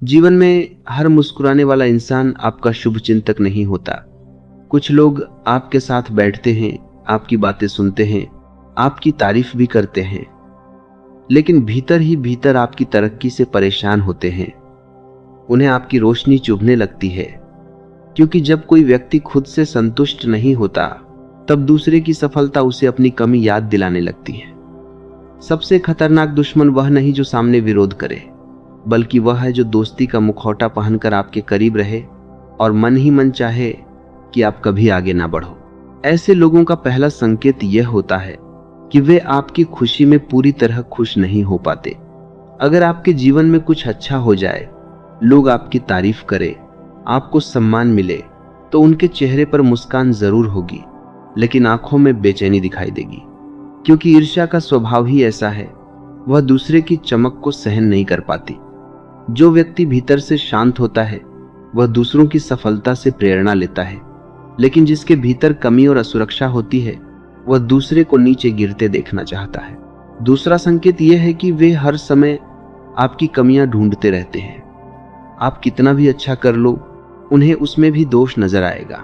जीवन में हर मुस्कुराने वाला इंसान आपका शुभ चिंतक नहीं होता। कुछ लोग आपके साथ बैठते हैं, आपकी बातें सुनते हैं, आपकी तारीफ भी करते हैं, लेकिन भीतर ही भीतर आपकी तरक्की से परेशान होते हैं। उन्हें आपकी रोशनी चुभने लगती है, क्योंकि जब कोई व्यक्ति खुद से संतुष्ट नहीं होता तब दूसरे की सफलता उसे अपनी कमी याद दिलाने लगती है। सबसे खतरनाक दुश्मन वह नहीं जो सामने विरोध करे, बल्कि वह है जो दोस्ती का मुखौटा पहनकर आपके करीब रहे और मन ही मन चाहे कि आप कभी आगे ना बढ़ो। ऐसे लोगों का पहला संकेत यह होता है कि वे आपकी खुशी में पूरी तरह खुश नहीं हो पाते। अगर आपके जीवन में कुछ अच्छा हो जाए, लोग आपकी तारीफ करें, आपको सम्मान मिले, तो उनके चेहरे पर मुस्कान जरूर होगी, लेकिन आंखों में बेचैनी दिखाई देगी, क्योंकि ईर्ष्या का स्वभाव ही ऐसा है, वह दूसरे की चमक को सहन नहीं कर पाती। जो व्यक्ति भीतर से शांत होता है वह दूसरों की सफलता से प्रेरणा लेता है, लेकिन जिसके भीतर कमी और असुरक्षा होती है वह दूसरे को नीचे गिरते देखना चाहता है। दूसरा संकेत यह है कि वे हर समय आपकी कमियां ढूंढते रहते हैं। आप कितना भी अच्छा कर लो, उन्हें उसमें भी दोष नजर आएगा।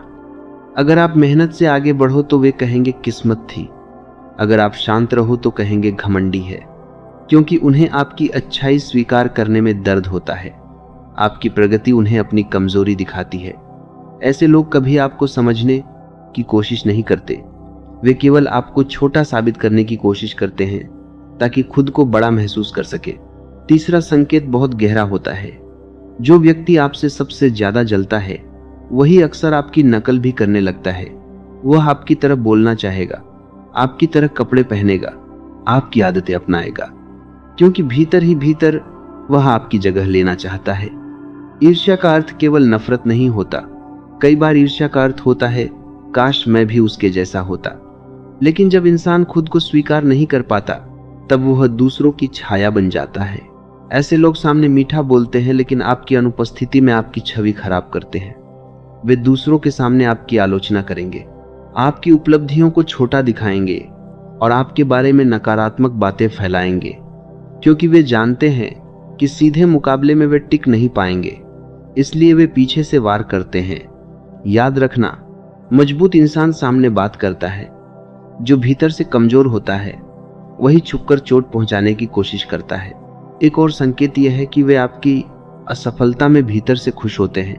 अगर आप मेहनत से आगे बढ़ो तो वे कहेंगे किस्मत थी, अगर आप शांत रहो तो कहेंगे घमंडी है, क्योंकि उन्हें आपकी अच्छाई स्वीकार करने में दर्द होता है। आपकी प्रगति उन्हें अपनी कमजोरी दिखाती है। ऐसे लोग कभी आपको समझने की कोशिश नहीं करते, वे केवल आपको छोटा साबित करने की कोशिश करते हैं ताकि खुद को बड़ा महसूस कर सके। तीसरा संकेत बहुत गहरा होता है। जो व्यक्ति आपसे सबसे ज्यादा जलता है वही अक्सर आपकी नकल भी करने लगता है। वह आपकी तरह बोलना चाहेगा, आपकी तरह कपड़े पहनेगा, आपकी आदतें अपनाएगा, क्योंकि भीतर ही भीतर वह आपकी जगह लेना चाहता है। ईर्ष्या का अर्थ केवल नफरत नहीं होता। कई बार ईर्ष्या का अर्थ होता है काश मैं भी उसके जैसा होता। लेकिन जब इंसान खुद को स्वीकार नहीं कर पाता तब वह दूसरों की छाया बन जाता है। ऐसे लोग सामने मीठा बोलते हैं, लेकिन आपकी अनुपस्थिति में आपकी छवि खराब करते हैं। वे दूसरों के सामने आपकी आलोचना करेंगे, आपकी उपलब्धियों को छोटा दिखाएंगे और आपके बारे में नकारात्मक बातें फैलाएंगे, क्योंकि वे जानते हैं कि सीधे मुकाबले में वे टिक नहीं पाएंगे, इसलिए वे पीछे से वार करते हैं। याद रखना, मजबूत इंसान सामने बात करता है, जो भीतर से कमजोर होता है वही छुपकर चोट पहुंचाने की कोशिश करता है। एक और संकेत यह है कि वे आपकी असफलता में भीतर से खुश होते हैं।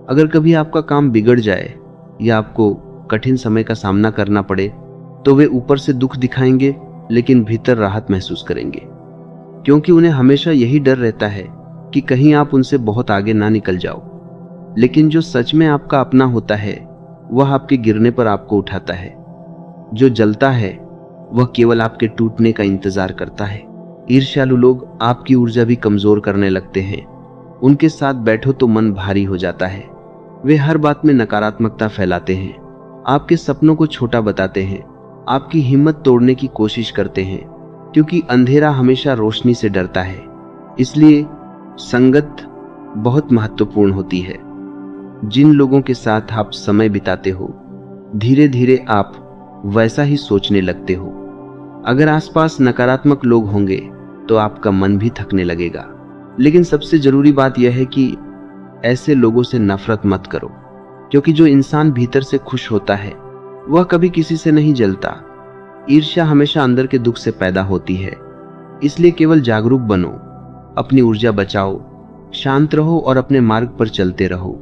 अगर कभी आपका काम बिगड़ जाए या आपको कठिन समय का सामना करना पड़े तो वे ऊपर से दुख दिखाएंगे, लेकिन भीतर राहत महसूस करेंगे, क्योंकि उन्हें हमेशा यही डर रहता है कि कहीं आप उनसे बहुत आगे ना निकल जाओ। लेकिन जो सच में आपका अपना होता है वह आपके गिरने पर आपको उठाता है। जो जलता है वह केवल आपके टूटने का इंतजार करता है। ईर्ष्यालु लोग आपकी ऊर्जा भी कमजोर करने लगते हैं। उनके साथ बैठो तो मन भारी हो जाता है। वे हर बात में नकारात्मकता फैलाते हैं, आपके सपनों को छोटा बताते हैं, आपकी हिम्मत तोड़ने की कोशिश करते हैं, क्योंकि अंधेरा हमेशा रोशनी से डरता है। इसलिए संगत बहुत महत्वपूर्ण होती है। जिन लोगों के साथ आप समय बिताते हो, धीरे धीरे आप वैसा ही सोचने लगते हो। अगर आसपास नकारात्मक लोग होंगे तो आपका मन भी थकने लगेगा। लेकिन सबसे जरूरी बात यह है कि ऐसे लोगों से नफरत मत करो, क्योंकि जो इंसान भीतर से खुश होता है वह कभी किसी से नहीं जलता। ईर्ष्या हमेशा अंदर के दुख से पैदा होती है। इसलिए केवल जागरूक बनो, अपनी ऊर्जा बचाओ, शांत रहो और अपने मार्ग पर चलते रहो।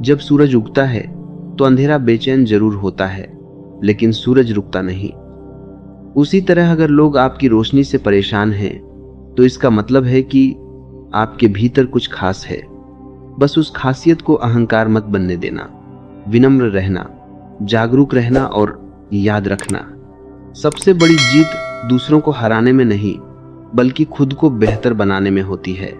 जब सूरज उगता है तो अंधेरा बेचैन जरूर होता है, लेकिन सूरज रुकता नहीं। उसी तरह अगर लोग आपकी रोशनी से परेशान हैं तो इसका मतलब है कि आपके भीतर कुछ खास है। बस उस खासियत को अहंकार मत बनने देना। विनम्र रहना, जागरूक रहना और याद रखना, सबसे बड़ी जीत दूसरों को हराने में नहीं बल्कि खुद को बेहतर बनाने में होती है।